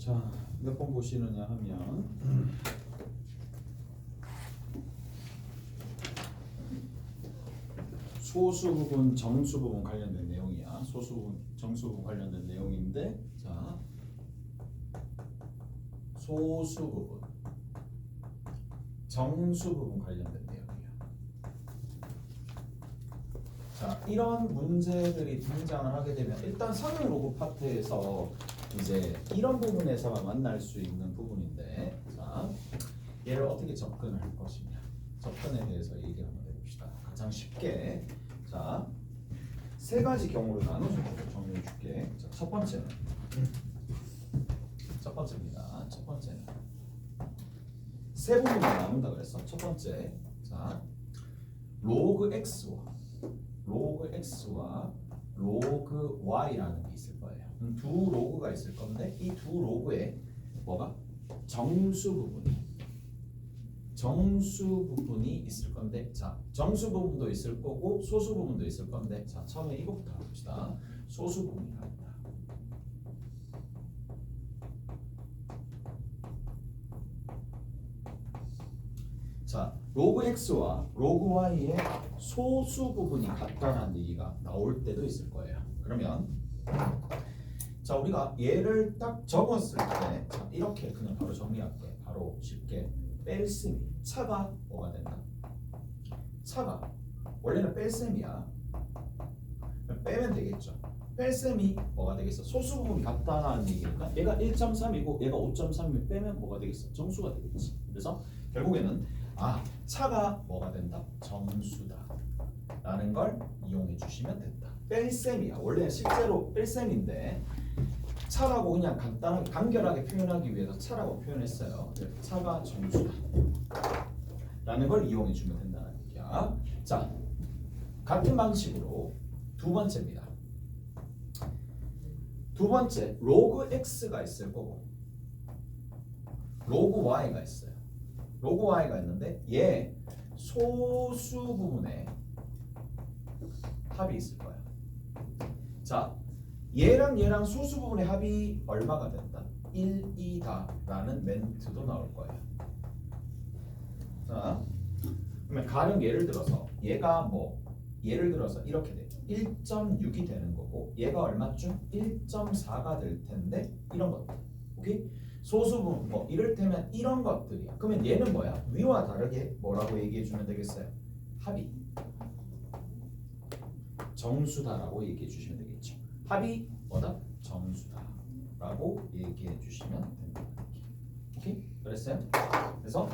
자, 몇 번 보시느냐 하면 소수 부분, 정수 부분 관련된 내용이야. 소수 부분, 정수 부분 관련된 내용인데, 자, 소수 부분, 정수 부분 관련된 내용이야. 자, 이런 문제들이 등장을 하게 되면 일단 성형 로그 파트에서 이제 이런 부분에서만 만날 수 있는 부분인데, 자, 얘를 어떻게 접근을 할 것이냐, 접근에 대해서 얘기를 한번 해봅시다. 가장 쉽게, 자, 세 가지 경우를 나눠서 정리해 줄게. 자, 첫 번째는, 첫 번째입니다. 첫 번째는 세 부분으로 나눈다 그랬어. 첫 번째, 자, 로그 x와 로그 y라는 게 있을 거예요. 두 로그가 있을 건데 이 두 로그에 뭐가 정수 부분이 있을 건데, 자, 정수 부분도 있을 거고 소수 부분도 있을 건데, 자, 처음에 이거부터 봅시다. 소수 부분이라 한다. 자, 로그 x와 로그 y의 소수 부분이 같다는 얘기가 나올 때도 있을 거예요. 그러면 자, 우리가 얘를 딱 적었을 때, 자, 이렇게 그냥 바로 정리할게. 바로 쉽게 뺄셈이, 차가 뭐가 된다? 차가 원래는 뺄셈이야. 빼면 되겠죠. 뺄셈이 뭐가 되겠어? 소수 부분이 같다는 얘기니까 얘가 1.3이고 얘가 5.3이면 빼면 뭐가 되겠어? 정수가 되겠지. 그래서 결국에는 차가 뭐가 된다? 정수다 라는 걸 이용해 주시면 된다. 뺄셈이야. 원래 실제로 뺄셈인데 차라고 그냥 간단하게 간결하게 표현하기 위해서 차라고 표현했어요. 차가 정수다 라는 걸 이용해 주면 된다는 얘기야. 자, 같은 방식으로 두 번째입니다. 두 번째, 로그 x가 있을 거고 로그 y가 있어요. 로그 y가 있는데 얘 소수 부분에 합이 있을 거야. 자, 얘랑 소수 부분의 합이 얼마가 된다? 1, 2다 라는 멘트도 나올 거예요. 자, 그러면 가령 예를 들어서 얘가 뭐 예를 들어서 이렇게 돼. 1.6이 되는 거고 얘가 얼마쯤? 1.4가 될 텐데 이런 것들. 오케이? 소수 부분 뭐 이를테면 이런 것들이야. 그러면 얘는 뭐야? 위와 다르게 뭐라고 얘기해 주면 되겠어요? 합이 정수다라고 얘기해 주시면 되겠죠. 합이 뭐다? 정수다라고 얘기해 주시면 된다. 오케이? 그랬어요? 그래서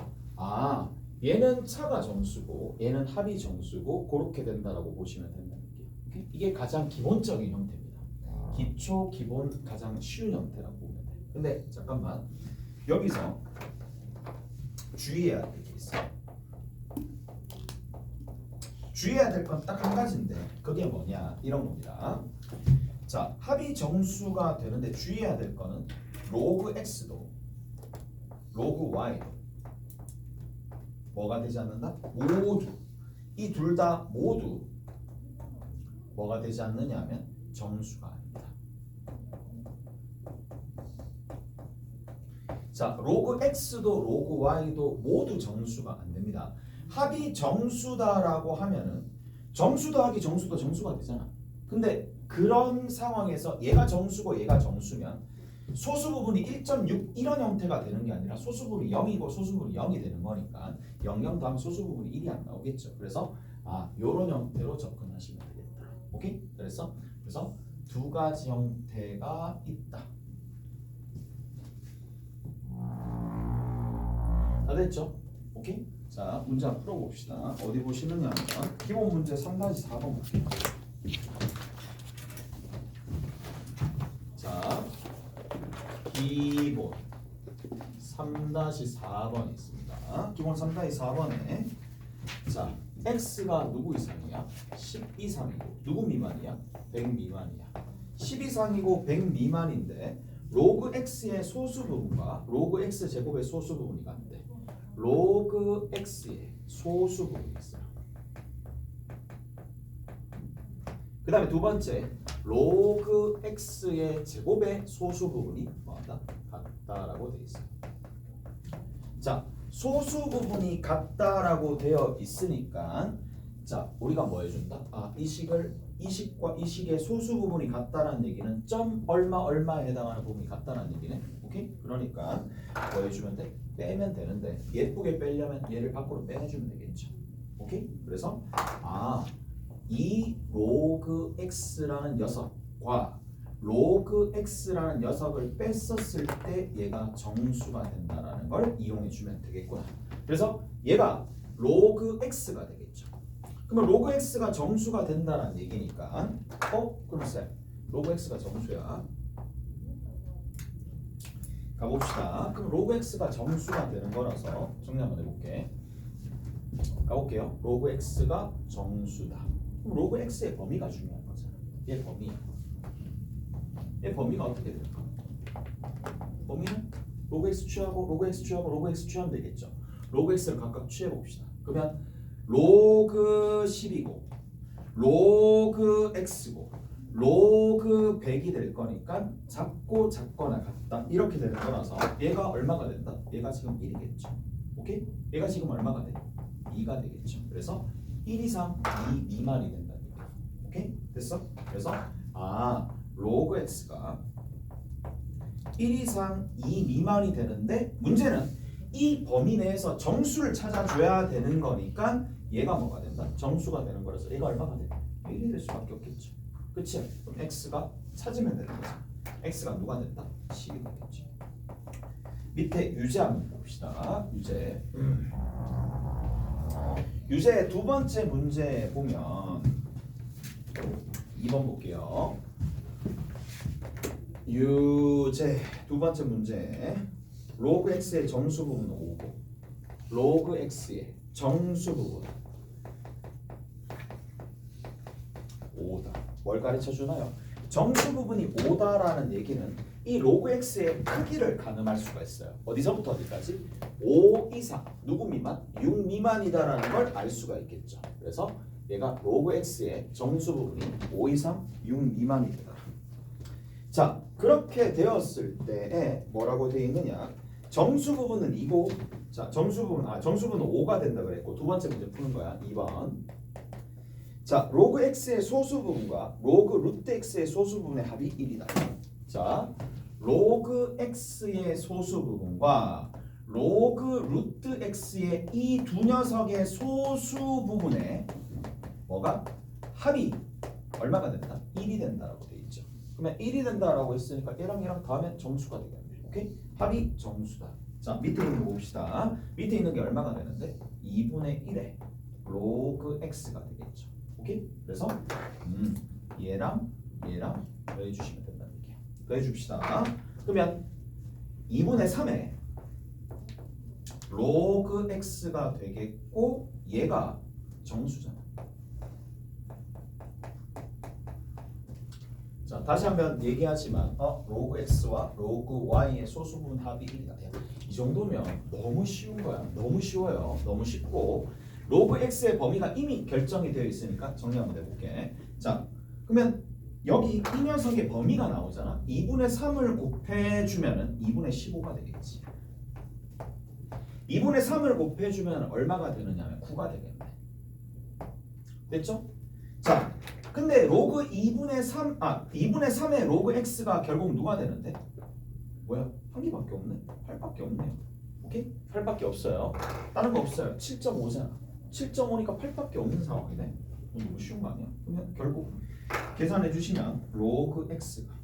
얘는 차가 정수고 얘는 합이 정수고 그렇게 된다라고 보시면 된다는 게. 오케이? 이게 가장 기본적인 형태입니다. 기초, 기본, 가장 쉬운 형태라고 보면 돼. 근데 잠깐만, 여기서 주의해야 될 게 있어. 주의해야 될 건 딱 한 가지인데 그게 뭐냐, 이런 겁니다. 자, 합이 정수가 되는데 주의해야 될 거는 로그 x도 로그 y도 뭐가 되지 않는다? 모두 이 둘 다 모두 뭐가 되지 않느냐 하면 정수가 아닙니다. 자, 로그 x도 로그 y도 모두 정수가 안 됩니다. 합이 정수다라고 하면은 정수 더하기 정수도 정수가 되잖아. 근데 그런 상황에서 얘가 정수고 얘가 정수면 소수 부분이 1.6 이런 형태가 되는 게 아니라 소수 부분이 0이고 소수 부분이 0이 되는 거니까 0, 0 더하면 소수 부분이 1이 안 나오겠죠. 그래서 요런 형태로 접근하시면 되겠다. 오케이? 그래서 두 가지 형태가 있다. 다 됐죠? 오케이? 자, 문제 한번 풀어봅시다. 어디 보시느냐 하면 기본 문제 3-4번 볼게요. 자, 기본 3-4번이 있습니다. 기본 3-4번에 자, x가 누구 이상이야? 10 이상이고 누구 미만이야? 100 미만이야. 10 이상이고 100 미만인데 로그 x의 소수 부분과 로그 x 제곱의 소수 부분이 같대. 로그 x의 소수 부분이 있어요. 그 다음에 두 번째, 로그 x의 제곱의 소수 부분이 뭐한다? 같다라고 되어 있어요. 자, 소수 부분이 같다라고 되어 있으니까 자, 우리가 뭐 해준다? 이 식과 이 식의 소수 부분이 같다라는 얘기는 점 얼마에 해당하는 부분이 같다라는 얘기네. 오케이? 그러니까 뭐 해주면 돼? 빼면 되는데 예쁘게 빼려면 얘를 밖으로 빼내주면 되겠죠. 오케이? 그래서 이 로그 x라는 녀석과 로그 x라는 녀석을 뺐었을 때 얘가 정수가 된다라는 걸 이용해 주면 되겠구나. 그래서 얘가 로그 x가 되겠죠. 그러면 로그 x가 정수가 된다는 얘기니까 그럼 쌤 로그 x가 정수야. 가봅시다. 그럼 로그 x가 정수가 되는 거라서 정리 한번 해볼게. 가볼게요. 로그 x가 정수다. 그럼 로그 x의 범위가 중요한 거잖아. 얘 범위야. 얘 범위가 어떻게 될까? 범위는 로그 x 취하고 로그 x 취하고 로그 x 취하면 되겠죠. 로그 x를 각각 취해 봅시다. 그러면 로그 10이고 로그 x고 로그 100이 될 거니까 작고 작거나 같다 이렇게 되는 거라서 얘가 얼마가 된다? 얘가 지금 1이겠죠. 오케이? 얘가 지금 얼마가 돼? 2가 되겠죠. 그래서 1 이상 2 미만이 된다는 얘기야. 오케이? 됐어? 그래서 로그 x가 1 이상 2 미만이 되는데 문제는 이 범위 내에서 정수를 찾아줘야 되는 거니까 얘가 뭐가 된다? 정수가 되는 거라서 얘가 얼마가 돼? 1이 될 수밖에 없겠죠. 그치? 그럼 x가 찾으면 되는 거죠. x가 누가 된다? 10이 되겠죠. 밑에 유제 한번 봅시다. 유제. 유제 두 번째 문제 보면 2번 볼게요. 유제 두 번째 문제. 로그 x의 정수 부분은 5고 로그 x의 정수 부분 5다. 뭘 가르쳐 주나요? 정수 부분이 5다라는 얘기는 이 로그 x의 크기를 가늠할 수가 있어요. 어디서부터 어디까지? 5 이상, 누구 미만? 6 미만이다라는 걸 알 수가 있겠죠. 그래서 얘가 로그 x의 정수 부분이 5 이상, 6 미만이 되다. 자, 그렇게 되었을 때에 뭐라고 되어 있느냐? 정수 부분은 2고, 자, 정수 부분은 5가 된다 그랬고 두 번째 문제 푸는 거야. 2번. 자, 로그 x의 소수 부분과 로그 루트 x의 소수 부분의 합이 1이다. 자, 로그 x의 소수 부분과 로그 루트 x의 이 두 녀석의 소수 부분의 뭐가? 합이 얼마가 된다? 1이 된다라고 돼 있죠. 그러면 1이 된다라고 했으니까 얘랑 더하면 정수가 되겠네. 오케이? 합이 정수다. 자, 밑에 있는 거 봅시다. 밑에 있는 게 얼마가 되는데? 2분의 1의 로그 x가 되겠죠. 오케이? 그래서 얘랑 더해주시면 된다는 얘기야. 더해줍시다. 그러면 2분의 3에 로그 x가 되겠고 얘가 정수잖아. 자, 다시 한번 얘기하지만 로그 x와 로그 y의 소수 부분 합이 1이다. 이 정도면 너무 쉬운 거야. 너무 쉬워요. 너무 쉽고 로그 x의 범위가 이미 결정이 되어 있으니까 정리 한번 해볼게. 자, 그러면 여기 이 녀석의 범위가 나오잖아. 2분의 3을 곱해주면은 2분의 15가 되겠지. 2분의 3을 곱해주면 얼마가 되느냐면 9가 되겠네. 됐죠? 자, 근데 로그 2분의 3의 로그 x가 결국 누가 되는데? 뭐야? 한 개밖에 없네? 8밖에 없네요. 오케이? 8밖에 없어요. 다른 거 없어요. 7.5잖아. 7.5니까 8밖에 없는 상황이네. 너무 쉬운 거 아니야? 그러면 결국 계산해 주시면 로그 x가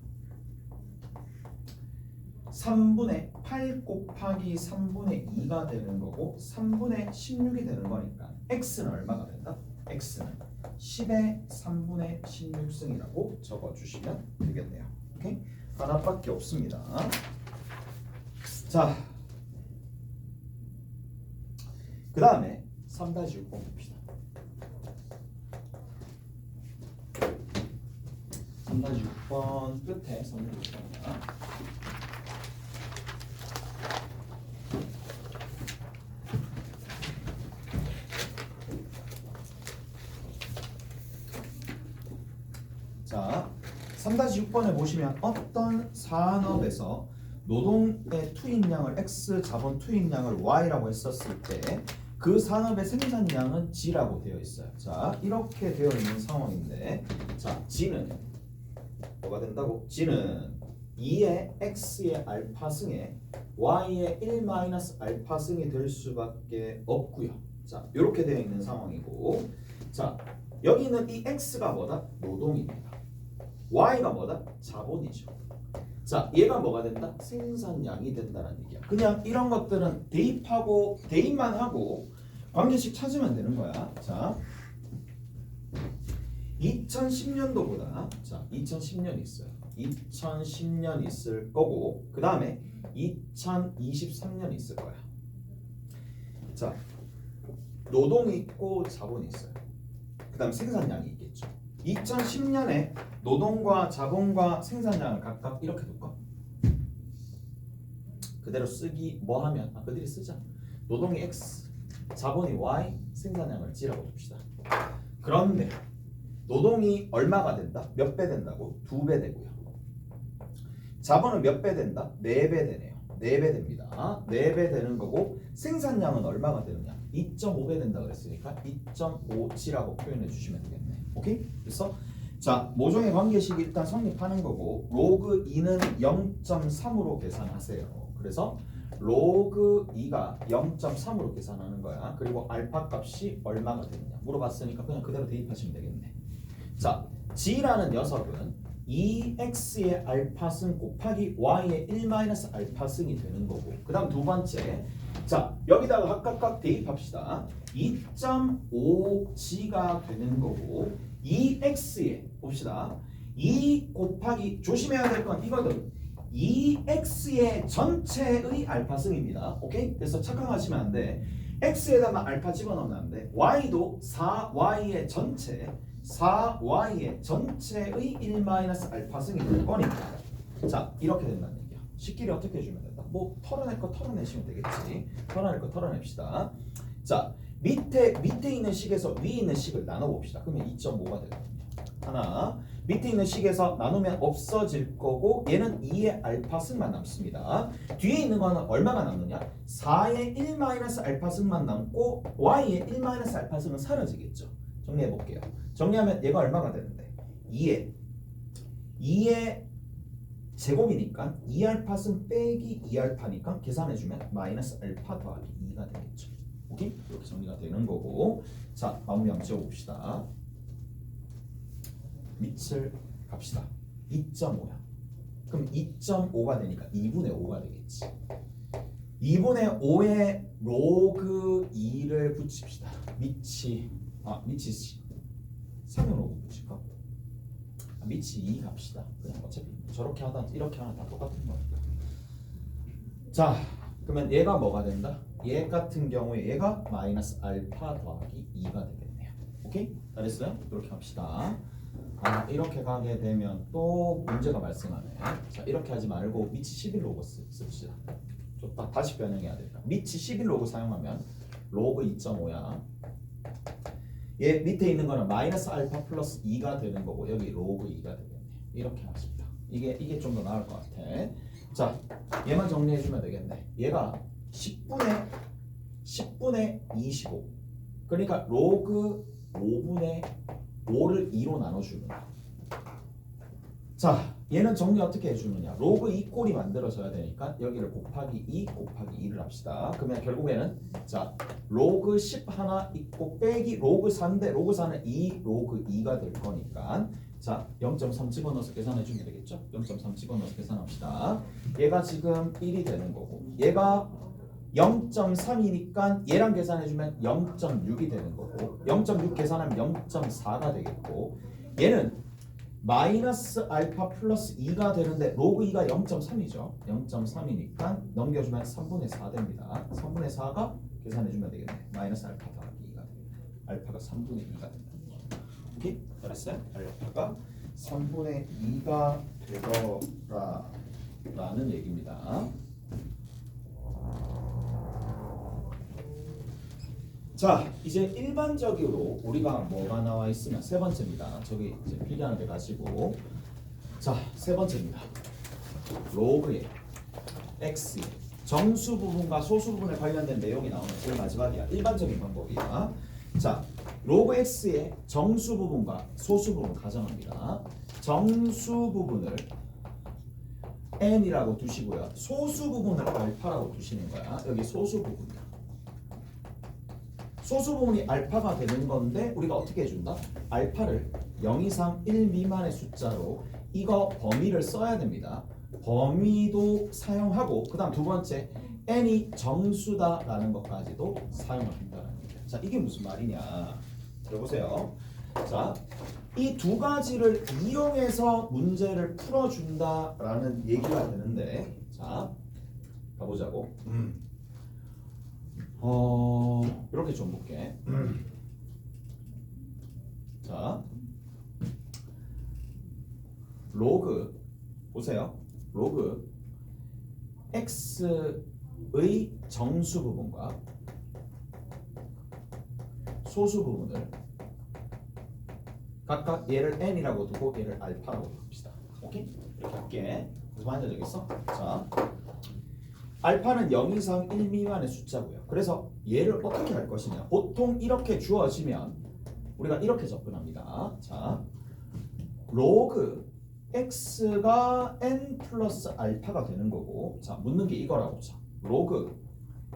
3분의 8 곱하기 3분의 2가 되는 거고 3분의 16이 되는 거니까 x는 얼마가 된다? x는 10의 3분의 16승이라고 적어주시면 되겠네요. 오케이? 하나밖에 없습니다. 자, 그 다음에 3-6번 봅시다. 3-6번 끝에 3-6번입니다. 자, 3-6번에 보시면 어떤 산업에서 노동의 투입량을 X, 자본 투입량을 Y라고 했었을 때 그 산업의 생산량은 G라고 되어 있어요. 자, 이렇게 되어 있는 상황인데, 자, G는 뭐가 된다고? G는 2의 X의 알파승에 Y의 1-알파승이 될 수밖에 없고요. 자, 이렇게 되어 있는 상황이고, 자, 여기는 이 X가 뭐다? 노동입니다. Y가 뭐다? 자본이죠. 자, 얘가 뭐가 된다? 생산량이 된다는 얘기야. 그냥 이런 것들은 대입만 하고 관계식 찾으면 되는 거야. 자, 2010년도보다 자, 2010년 있어요. 2010년 있을 거고 그 다음에 2023년 있을 거야. 자, 노동이 있고 자본이 있어요. 그 다음 생산량이 있겠죠. 2010년에 노동과 자본과 생산량을 각각 이렇게 둘까? 그대로 쓰기 뭐 하면 그들이 쓰자. 노동이 X, 자본이 Y, 생산량을 G라고 둡시다. 그런데 노동이 얼마가 된다? 몇 배 된다고? 2배 되고요. 자본은 몇 배 된다? 4배 되네요. 4배 됩니다. 4배 되는 거고 생산량은 얼마가 되느냐? 2.5배 된다 그랬으니까 2.5G라고 표현해 주시면 되겠네. 오케이? 그래서 자, 모종의 관계식이 일단 성립하는 거고 로그 2는 0.3으로 계산하세요. 그래서 로그 2가 0.3으로 계산하는 거야. 그리고 알파 값이 얼마가 되느냐 물어봤으니까 그냥 그대로 대입하시면 되겠네. 자, G라는 녀석은 2x의 알파승 곱하기 y의 1-알파승이 되는 거고 그 다음 두 번째 자 여기다가 각각 대입합시다. 2.5g가 되는 거고 2x에 봅시다. 2 곱하기 조심해야 될 건 이거든. 2x의 전체의 알파승입니다. 오케이? 그래서 착각하시면 안 돼. x에다가 알파 집어넣으면 안 돼. y도 4y의 전체 4y의 전체의 1-알파승이 될 거니까 자 이렇게 된다는 얘기야. 식기를 어떻게 해주면 된다? 뭐 털어낼 거 털어내시면 되겠지. 털어낼 거 털어냅시다. 자 밑에 있는 식에서 위에 있는 식을 나눠봅시다. 그러면 2.5가 되거든요. 하나 밑에 있는 식에서 나누면 없어질 거고 얘는 2의 알파승만 남습니다. 뒤에 있는 거는 얼마가 남느냐? 4의 1-알파승만 남고 y의 1-알파승은 사라지겠죠. 정리해 볼게요. 정리하면 얘가 얼마가 되는데 2의 제곱이니까 2알파승 빼기 2알파니까 계산해주면 마이너스 알파 더하기 2가 되겠죠. 오케이? 이렇게 정리가 되는 거고 자 마무리 한번 지어봅시다. 밑을 갑시다. 2.5야. 그럼 2.5가 되니까 2분의 5가 되겠지. 2분의 5에 로그 2를 붙입시다. 밑이 3으로 붙일까? 밑이 2 갑시다. 그냥 어차피 저렇게 하다 이렇게 하나 다 똑같은 거니까. 자 그러면 얘가 뭐가 된다? 얘 같은 경우에 얘가 마이너스 알파 더하기 2가 되겠네요. 오케이? 잘했어요? 이렇게 합시다. 이렇게 가게 되면 또 문제가 발생하네. 자 이렇게 하지 말고 밑이 11로그 씁시다. 좋다. 다시 변형해야 되니까 밑이 11로그 사용하면 로그 2.5야. 얘 밑에 있는 거는 마이너스 알파 플러스 2가 되는 거고 여기 로그 2가 되겠네. 이렇게 하십니다. 이게 좀 더 나을 것 같아. 자 얘만 정리해주면 되겠네. 얘가 10분의 25 그러니까 로그 5분의 5를 2로 나눠주는 거야. 자 얘는 정리 어떻게 해주느냐. 로그 2 꼴이 만들어져야 되니까 여기를 곱하기 2 곱하기 2를 합시다. 그러면 결국에는 자 로그 10 하나 있고 빼기 로그 4인데 로그 4는 2 로그 2가 될 거니까 자 0.3 집어넣어서 계산해주면 되겠죠. 0.3 집어넣어서 계산합시다. 얘가 지금 1이 되는 거고 얘가 0.3이니까 얘랑 계산해주면 0.6이 되는 거고 0.6 계산하면 0.4가 되겠고 얘는 마이너스 알파 플러스 2가 되는데 로그 2가 0.3이죠. 0.3이니까 넘겨주면 3분의 4 됩니다. 3분의 4가 계산해주면 되겠네. 마이너스 알파 더하기 2가 됩니다. 알파가 3분의 2가 됩니다. 오케이? 잘했어요? 알파가 3분의 2가 되더라라는 얘기입니다. 자 이제 일반적으로 우리가 뭐가 나와 있으면 세 번째입니다. 저기 이제 필기하는 데 가시고 자, 세 번째입니다. 로그의 x의 정수 부분과 소수 부분에 관련된 내용이 나오는 제일 마지막이야. 일반적인 방법이야. 자, 로그 x의 정수 부분과 소수 부분 가정합니다. 정수 부분을 n이라고 두시고요. 소수 부분을 알파라고 두시는 거야. 여기 소수 부분이야. 소수 부분이 알파가 되는 건데 우리가 어떻게 해준다? 알파를 0 이상 1 미만의 숫자로 이거 범위를 써야 됩니다. 범위도 사용하고 그 다음 두 번째 n이 정수다라는 것까지도 사용을 한다는 거예요. 자, 이게 무슨 말이냐? 들어보세요. 자, 이 두 가지를 이용해서 문제를 풀어준다라는 얘기가 되는데, 자, 가보자고. 이렇게 좀 볼게. 자, 로그 보세요. 로그 x의 정수 부분과 소수 부분을 각각 얘를 n이라고 두고 얘를 알파라고 둡시다. 오케이? 이렇게 할게. 무슨 말인지 알겠어? 자, 알파는 0 이상 1 미만의 숫자고요. 그래서 얘를 어떻게 할 것이냐? 보통 이렇게 주어지면 우리가 이렇게 접근합니다. 자, 로그 x가 n 플러스 알파가 되는 거고, 자, 묻는 게 이거라고. 자, 로그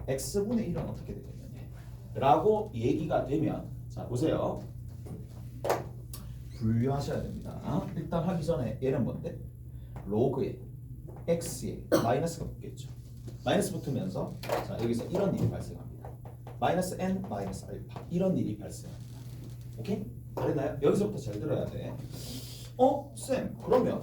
x분의 1은 어떻게 되겠느냐 라고 얘기가 되면, 자, 보세요. 분류하셔야 됩니다. 일단 하기 전에 얘는 뭔데? 로그에 x에 마이너스가 붙겠죠. 마이너스 붙으면서, 자, 여기서 이런 일이 발생합니다. 마이너스 n 마이너스 알파, 이런 일이 발생합니다. 오케이? 잘했나요? 여기서부터 잘 들어야 돼. 쌤, 그러면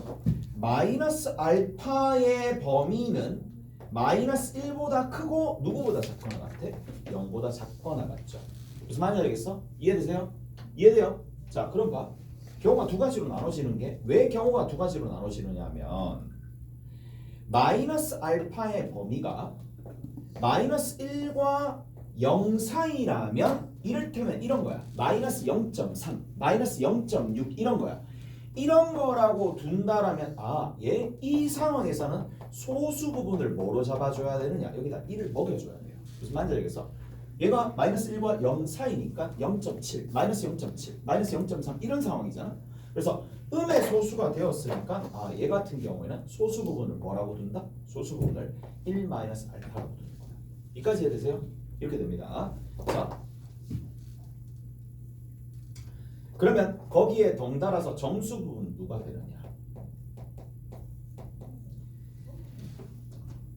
마이너스 알파의 범위는 마이너스 1보다 크고 누구보다 작거나 같아? 0보다 작거나 같죠. 무슨 말인지 알겠어? 이해되세요? 이해돼요? 자, 그럼 봐. 경우가 두 가지로 나눠지는 게, 왜 경우가 두 가지로 나눠지느냐 하면, 마이너스 알파의 범위가 마이너스 1과 0 사이라면 이를테면 이런 거야. 마이너스 0.3, 마이너스 0.6 이런 거야. 이런 거라고 둔다라면, 얘 이 상황에서는 소수 부분을 뭐로 잡아줘야 되느냐? 여기다 1을 먹여줘야 돼요. 무슨 말인지 알겠어? 얘가 마이너스 1과 0 사이니까 0.7, 마이너스 0.7, 마이너스 0.3 이런 상황이잖아. 그래서 음의 소수가 되었으니까 얘 같은 경우에는 소수 부분을 뭐라고 둔다? 소수 부분을 1 마이너스 알파라고 두는 거야. 여기까지 이해되세요? 이렇게 됩니다. 자, 그러면 거기에 덩달아서 정수 부분 누가 되느냐?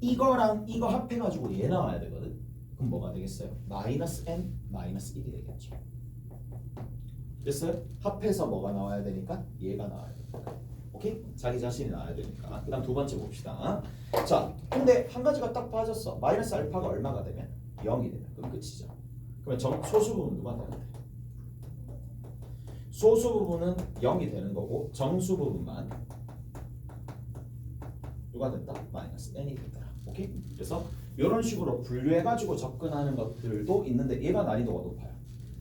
이거랑 이거 합해가지고 얘 나와야 되거든. 그럼 뭐가 되겠어요? 마이너스 n 마이너스 1이 되겠죠. 됐어요? 합해서 뭐가 나와야 되니까 얘가 나와야 되니까. 오케이? 자기 자신이 나와야 되니까. 그 다음 두 번째 봅시다. 자, 근데 한 가지가 딱 빠졌어. 마이너스 알파가 얼마가 되면? 0이 되면. 그럼 끝이죠. 그러면 소수 부분 누가 되는 돼? 소수 부분은 0이 되는 거고 정수 부분만 누가 된다? 마이너스 n이 된다. 오케이? 그래서 이런 식으로 분류해가지고 접근하는 것들도 있는데 얘가 난이도가 높아요.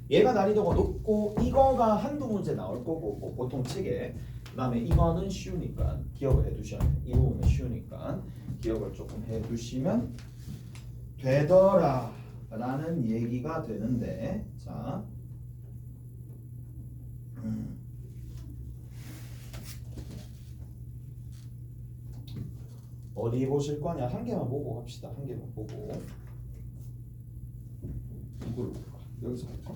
얘가 난이도가 높고 이거가 한두 문제 나올 거고 보통 책에. 그 다음에 이거는 쉬우니까 기억을 해두셔야 돼요. 이 부분은 쉬우니까 기억을 조금 해두시면 되더라 라는 얘기가 되는데, 자, 어디 보실 거냐? 한 개만 보고 갑시다. 한 개만 보고. 이걸로 볼까? 여기서 볼까?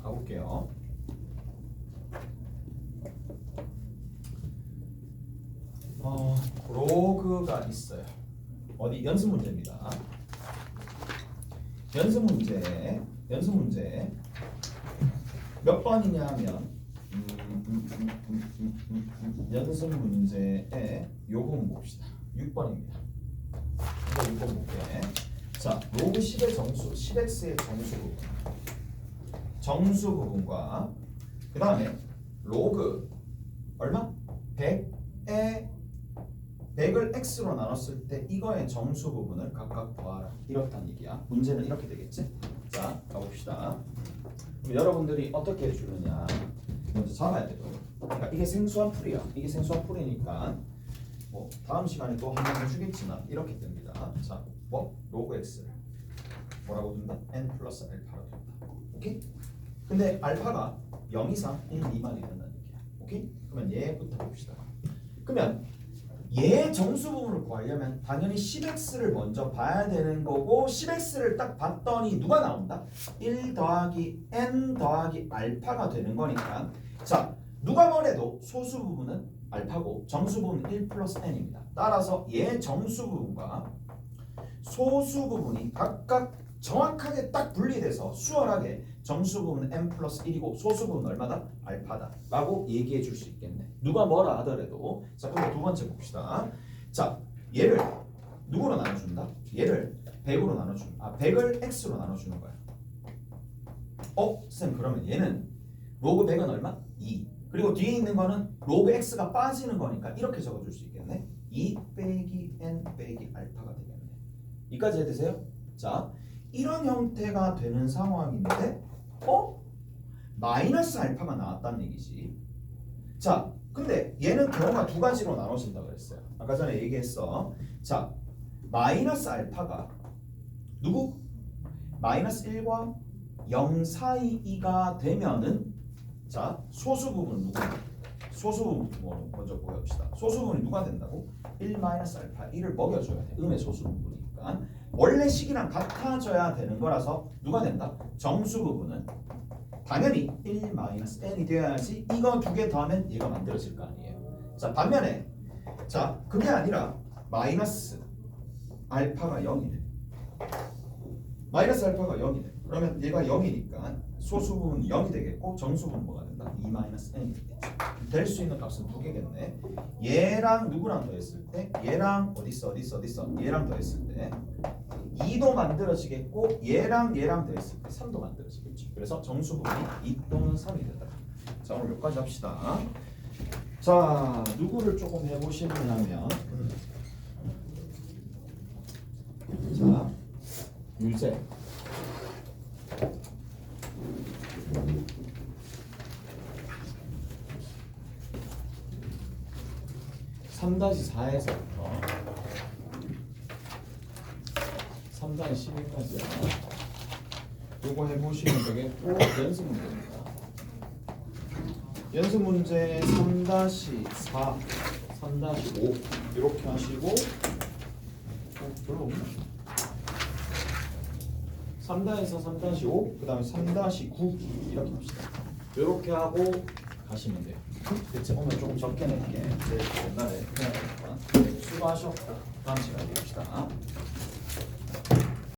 가볼게요. 로그가 있어요. 어디? 연습 문제입니다. 연습 문제 몇 번이냐 하면 연습 문제에 요거 봅시다. 6번입니다. 이거 6번 볼게. 자, 로그 10의 정수, 10x의 정수 부분. 정수 부분과 그 다음에 로그 얼마? 100에 100을 x로 나눴을 때 이거의 정수 부분을 각각 더하라. 이렇단 얘기야. 문제는 이렇게 되겠지? 자, 가봅시다. 그럼 여러분들이 어떻게 해주느냐 먼저 잡아야 돼요. 그러니까 이게 생소한 풀이야. 이게 생소한 풀이니까 뭐 다음 시간에 또 한 번 해주겠지만 이렇게 뜹니다. 자, 뭐 로그 x를 뭐라고 둔다? n 플러스 알파로 둔다. 오케이? 근데 알파가 0 이상 1 미만이 된다는 얘기야. 오케이? 그러면 얘부터 봅시다. 그러면 얘 정수 부분을 구하려면 당연히 10x를 먼저 봐야 되는 거고 10x를 딱 봤더니 누가 나온다? 1 더하기 n 더하기 알파가 되는 거니까 자, 누가 뭐래도 소수 부분은 알파고 정수 부분은 1 플러스 n입니다. 따라서 얘 정수 부분과 소수 부분이 각각 정확하게 딱 분리돼서 수월하게 정수 부분은 n 플러스 1이고 소수 부분은 얼마다? 알파다 라고 얘기해 줄 수 있겠네. 누가 뭐라 하더라도. 자, 그럼 두 번째 봅시다. 자, 얘를 누구로 나눠준다? 얘를 100으로 나눠주는 100을 x로 나눠주는 거야. 쌤 그러면 얘는 로그 100은 얼마? 2. 그리고 뒤에 있는 거는 로그 x가 빠지는 거니까 이렇게 적어줄 수 있겠네. 2 빼기 n 빼기 알파가 되겠네. 이까지 해드세요. 자, 이런 형태가 되는 상황인데 마이너스 알파가 나왔다는 얘기지. 자, 근데 얘는 경우가 두 가지로 나눠진다 그랬어요. 아까 전에 얘기했어. 자, 마이너스 알파가 누구? 마이너스 1과 0 사이가 되면은 자, 소수 부분 누구? 소수 부분 먼저 보여봅시다. 소수 부분이 누가 된다고? 1 마이너스 알파 1을 먹여줘야 돼. 음의 소수 부분이니까 원래 식이랑 같아져야 되는 거라서 누가 된다? 정수 부분은 당연히 1 마이너스 n이 되어야지 이거 두 개 더하면 얘가 만들어질 거 아니에요. 자, 반면에 자, 그게 아니라 마이너스 알파가 0이래. 마이너스 알파가 0이래. 그러면 얘가 0이니까 소수 부분이 0이 되겠고 정수 부분은 뭐가 된다? 2 마이너스 n이 되겠지. 될 수 있는 값은 두 개겠네. 얘랑 누구랑 더했을 때 얘랑 어딨어 얘랑 더했을 때 2도 만들어지겠고 얘랑 더했을 때 3도 만들어지겠지. 그래서 정수 부분이 2 또는 3이 되다. 자, 오늘 여기까지 합시다. 자, 누구를 조금 해보시려면 자, 유제 3-4에서부터 3-11까지야. 요거 해보시면 되겠고 연습 문제입니다. 연습 문제 3-4, 3-5 이렇게 하시고 별로 없나? 3-에서 3-5 그 다음에 3-9 이렇게 합시다. 이렇게 하고 가시면 돼요. 대체 오늘 조금 적게 낼게. 옛날에 수고하셨고 다음 시간에 봅시다.